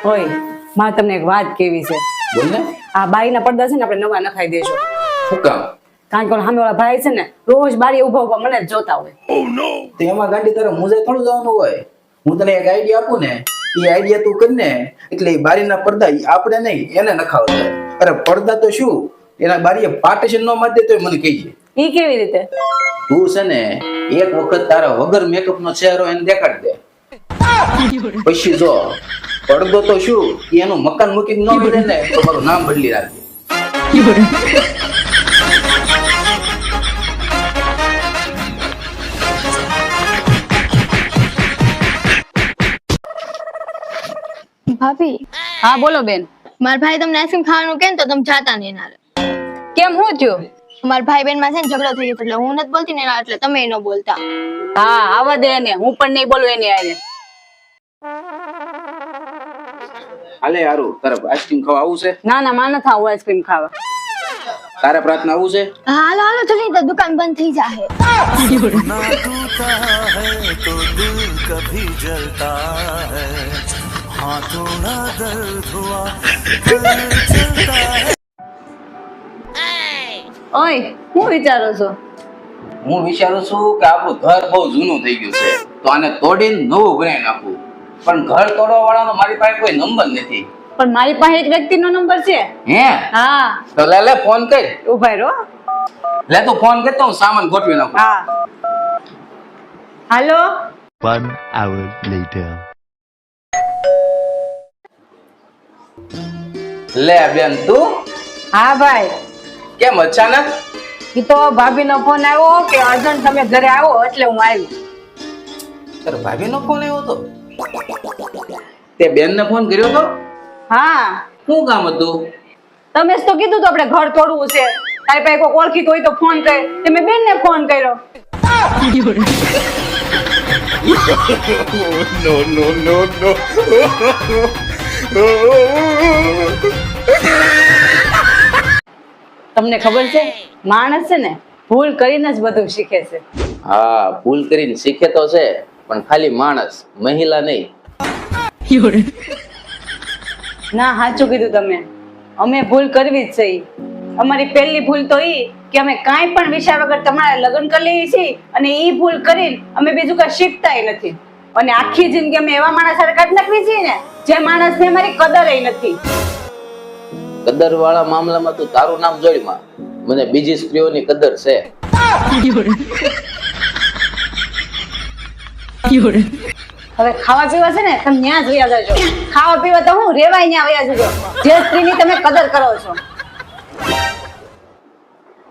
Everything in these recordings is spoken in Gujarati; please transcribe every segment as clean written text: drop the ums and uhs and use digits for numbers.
હોય મારે તમને એક વાત કેવી છે. બોલ ને. આ બારીના પડદા છે ને આપણે નવા નખાઈ દેશું. શું કામ? કારણ કે સામે વાળા ભાઈ છે ને રોજ બારી ઉભા ઉભા મને જ જોતા હોય. તે એમાં ગાંડી તારે મુજે થોડું જવાનું હોય. હું તને એક આઈડિયા આપું ને, એ આઈડિયા તું કરી ને એટલે એ બારીના પડદા આપણે નહીં એને નખાવતા. અરે પડદા તો શું, એના બારીએ પાર્ટીશન ન મારી દે તો મને કહીએ. ઈ કેવી રીતે? તું છે ને એક વખત તારા વગર મેકઅપ નો ચહેરો એને દેખાડી દે, પછી જો પડદો તો શું એનું મકાન મૂકી ન મળે ને તો મારું નામ બદલી રાખજે. ભાભી, હા બોલો બેન. મારા ભાઈ તમને આઈસ્ક્રીમ ખાવાનું કહે ને તો તમે જાતા નહીં એના હારે. કેમ હું થયું? મારા ભાઈ બેન માં છે ને ઝઘડો થઈ ગયો એટલે હું નથી બોલતી ને એના એટલે તમે ન બોલતા. હા આવા દે ને, હું પણ નહીં બોલું એની આરે. હાલે હારું, તારે આઈસ્ક્રીમ ખાવા આવું છે? ના ના માન થાવ આઈસ્ક્રીમ ખાવા. તારે પ્રાર્થના આવું છે? હાલો હાલો જલ્દી, તો દુકાન બંધ થઈ જાહે. तो दिल कभी जलता है, हाँ थोड़ा दर्द हुआ चलता है. ઓય હું વિચારો છો? હું વિચારું છું કે આપણું ઘર બહુ જૂનું થઈ ગયું છે તો આને તોડીને નવું બનાવી નાખવું, પણ ઘર તોડવા વાળાનો મારી પાસે કોઈ નંબર નથી. પણ મારી પાસે એક વ્યક્તિનો નંબર છે. હે? હા તો લે ફોન કર. ઉભા રહો. લે તું ફોન કરતો હું સામાન ગોઠવી નાખું. હા હાલો. 1 hour later. લે બેન તું હા ભાઈ, કેમ અચાનક? ઈ તો ભાભીનો ફોન આવ્યો કે અર્જન્ટ તમે ઘરે આવો એટલે હું આવી. તાર ભાભીનો ફોન આવ્યો તો? તે બેનને ફોન કર્યો તો? હા શું કામ હતું? તમે જ તો કીધું તો આપણે ઘર તોડવું છે. તારી પાસે કોઈ ઓળખીતો હોય તો ફોન કર. તમે બેનને ફોન કર્યો. No. તમને ખબર છે માણસ છે ને ભૂલ કરીને જ બધું શીખે છે. હા ભૂલ કરીને શીખે તો છે, પણ ખાલી માણસ, મહિલા નહીં. ના સાચું કીધું તમે. અમે ભૂલ કરવી જ છે. અમારી પહેલી ભૂલ તો ઈ કે અમે કાંઈ પણ વિચાર વગર તમારા લગ્ન કરી લઈએ છીએ અને ઈ ભૂલ કરીને અમે બીજું કઈ શીખતાય નથી. અને આખી જિંદગી અમે એવા માણસ સાથે કાઢી નાખવી છીએ ને જે માણસને અમારી કદર નથી. કદર વાળા મામલામાં તું તારું નામ જોડીમાં, મને બીજી સ્ત્રીઓની કદર છે. હવે ખાવા પીવા છે ને તમે ત્યાં જ વયા જજો. ખાવા પીવા તો હું રેવાય ત્યાં વયા જજો, જે સ્ત્રીની તમે કદર કરો છો.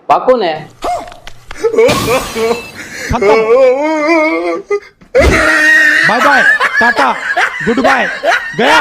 પાકું ને? Bye bye tata goodbye गया.